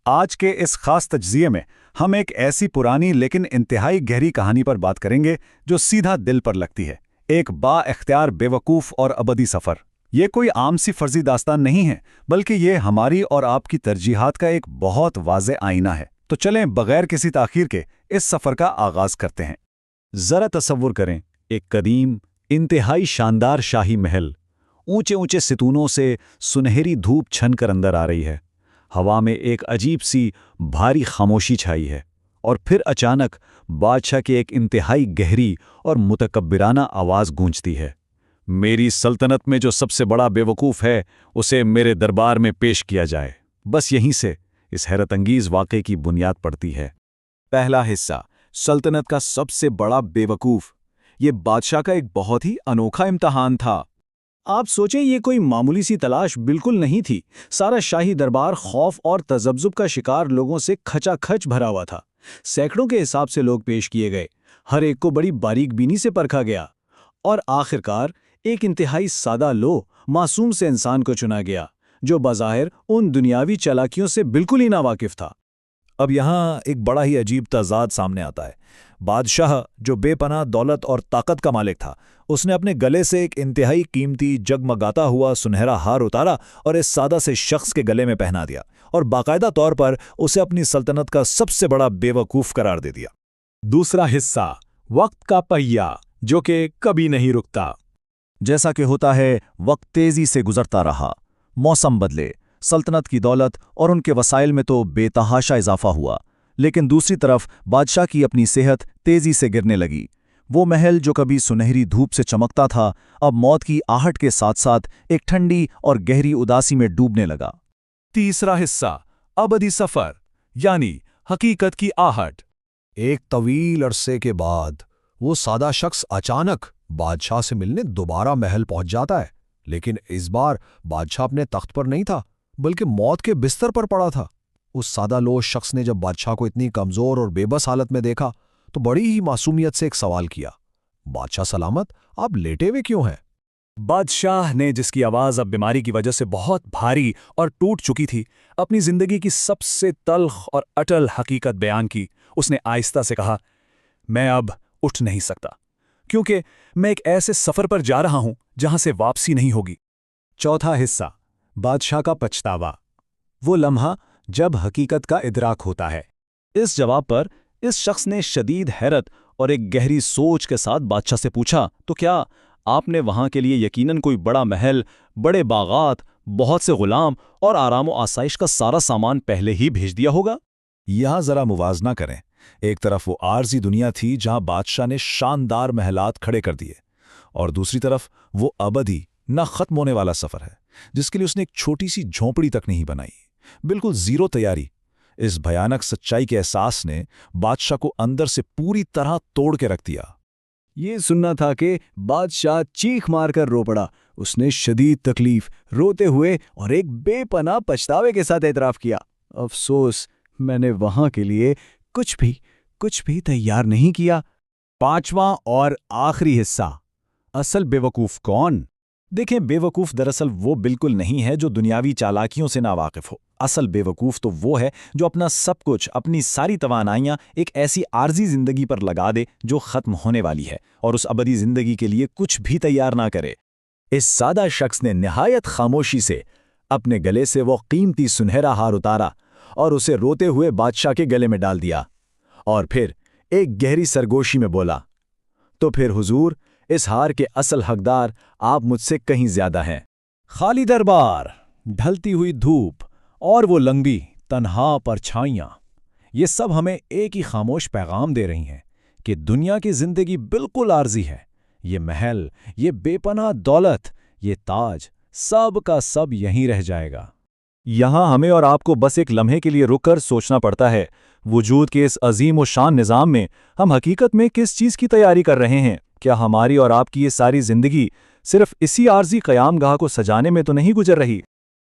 آج کے اس خاص تجزیے میں ہم ایک ایسی پرانی لیکن انتہائی گہری کہانی پر بات کریں گے جو سیدھا دل پر لگتی ہے، ایک با اختیار بے وقوف اور ابدی سفر۔ یہ کوئی عام سی فرضی داستان نہیں ہے، بلکہ یہ ہماری اور آپ کی ترجیحات کا ایک بہت واضح آئینہ ہے۔ تو چلیں بغیر کسی تاخیر کے اس سفر کا آغاز کرتے ہیں۔ ذرا تصور کریں، ایک قدیم، انتہائی شاندار شاہی محل، اونچے اونچے ستونوں سے سنہری دھوپ چھن کر اندر آ رہی ہے۔ ہوا میں ایک عجیب سی بھاری خاموشی چھائی ہے، اور پھر اچانک بادشاہ کی ایک انتہائی گہری اور متکبرانہ آواز گونجتی ہے، میری سلطنت میں جو سب سے بڑا بے وقوف ہے اسے میرے دربار میں پیش کیا جائے۔ بس یہیں سے اس حیرت انگیز واقعے کی بنیاد پڑتی ہے۔ پہلا حصہ، سلطنت کا سب سے بڑا بے وقوف۔ یہ بادشاہ کا ایک بہت ہی انوکھا امتحان تھا۔ آپ سوچیں، یہ کوئی معمولی سی تلاش بالکل نہیں تھی۔ سارا شاہی دربار خوف اور تذبذب کا شکار لوگوں سے کھچا کھچ بھرا ہوا تھا۔ سینکڑوں کے حساب سے لوگ پیش کیے گئے، ہر ایک کو بڑی باریک بینی سے پرکھا گیا، اور آخرکار ایک انتہائی سادہ معصوم سے انسان کو چنا گیا جو بظاہر ان دنیاوی چالاکیوں سے بالکل ہی ناواقف تھا۔ اب یہاں ایک بڑا ہی عجیب تضاد سامنے آتا ہے۔ بادشاہ جو بے پناہ دولت اور طاقت کا مالک تھا، اس نے اپنے گلے سے ایک انتہائی قیمتی جگمگاتا ہوا سنہرا ہار اتارا اور اس سادہ سے شخص کے گلے میں پہنا دیا، اور باقاعدہ طور پر اسے اپنی سلطنت کا سب سے بڑا بے وقوف قرار دے دیا۔ دوسرا حصہ، وقت کا پہیہ جو کہ کبھی نہیں رکتا۔ جیسا کہ ہوتا ہے، وقت تیزی سے گزرتا رہا، موسم بدلے، سلطنت کی دولت اور ان کے وسائل میں تو بے تحاشا اضافہ ہوا، لیکن دوسری طرف بادشاہ کی اپنی صحت تیزی سے گرنے لگی۔ وہ محل جو کبھی سنہری دھوپ سے چمکتا تھا، اب موت کی آہٹ کے ساتھ ساتھ ایک ٹھنڈی اور گہری اداسی میں ڈوبنے لگا۔ تیسرا حصہ، ابدی سفر، یعنی حقیقت کی آہٹ۔ ایک طویل عرصے کے بعد وہ سادہ شخص اچانک بادشاہ سے ملنے دوبارہ محل پہنچ جاتا ہے، لیکن اس بار بادشاہ اپنے تخت پر نہیں تھا بلکہ موت کے بستر پر پڑا تھا۔ اس سادہ لوح شخص نے جب بادشاہ کو اتنی کمزور اور بے بس حالت میں دیکھا تو بڑی ہی معصومیت سے ایک سوال کیا، بادشاہ سلامت، آپ لیٹے ہوئے کیوں ہیں؟ بادشاہ نے، جس کی آواز اب بیماری کی وجہ سے بہت بھاری اور ٹوٹ چکی تھی، اپنی زندگی کی سب سے تلخ اور اٹل حقیقت بیان کی۔ اس نے آہستہ سے کہا، میں اب اٹھ نہیں سکتا، کیونکہ میں ایک ایسے سفر پر جا رہا ہوں جہاں سے واپسی نہیں ہوگی۔ چوتھا حصہ، بادشاہ کا پچھتاوا، وہ لمحہ جب حقیقت کا ادراک ہوتا ہے۔ اس جواب پر اس شخص نے شدید حیرت اور ایک گہری سوچ کے ساتھ بادشاہ سے پوچھا، تو کیا آپ نے وہاں کے لیے یقیناً کوئی بڑا محل، بڑے باغات، بہت سے غلام اور آرام و آسائش کا سارا سامان پہلے ہی بھیج دیا ہوگا؟ یہاں ذرا موازنہ کریں۔ ایک طرف وہ عارضی دنیا تھی جہاں بادشاہ نے شاندار محلات کھڑے کر دیے، اور دوسری طرف وہ ابدی، نہ ختم ہونے والا سفر ہے جس کے لیے اس نے ایک چھوٹی سی جھونپڑی تک نہیں بنائی، بالکل زیرو تیاری۔ اس بھیانک سچائی کے احساس نے بادشاہ کو اندر سے پوری طرح توڑ کے رکھ دیا۔ یہ سننا تھا کہ بادشاہ چیخ مار کر رو پڑا۔ اس نے شدید تکلیف، روتے ہوئے اور ایک بے پناہ پچھتاوے کے ساتھ اعتراف کیا، افسوس، میں نے وہاں کے لیے کچھ بھی تیار نہیں کیا۔ پانچواں اور آخری حصہ، اصل بے وقوف کون؟ دیکھیں، بے وقوف دراصل وہ بالکل نہیں ہے جو دنیاوی چالاکیوں سے ناواقف ہو۔ اصل بے وقوف تو وہ ہے جو اپنا سب کچھ، اپنی ساری توانائیاں ایک ایسی عارضی زندگی پر لگا دے جو ختم ہونے والی ہے، اور اس ابدی زندگی کے لیے کچھ بھی تیار نہ کرے۔ اس سادہ شخص نے نہایت خاموشی سے اپنے گلے سے وہ قیمتی سنہرا ہار اتارا اور اسے روتے ہوئے بادشاہ کے گلے میں ڈال دیا، اور پھر ایک گہری سرگوشی میں بولا، تو پھر حضور، اس ہار کے اصل حقدار آپ مجھ سے کہیں زیادہ ہیں۔ خالی دربار، ڈھلتی ہوئی دھوپ اور وہ لنگی تنہا پرچھائیاں، یہ سب ہمیں ایک ہی خاموش پیغام دے رہی ہیں کہ دنیا کی زندگی بالکل عارضی ہے۔ یہ محل، یہ بے پناہ دولت، یہ تاج، سب کا سب یہیں رہ جائے گا۔ یہاں ہمیں اور آپ کو بس ایک لمحے کے لیے رک کر سوچنا پڑتا ہے، وجود کے اس عظیم و شان نظام میں ہم حقیقت میں کس چیز کی تیاری کر رہے ہیں؟ کیا ہماری اور آپ کی یہ ساری زندگی صرف اسی عارضی قیام گاہ کو سجانے میں تو نہیں گزر رہی؟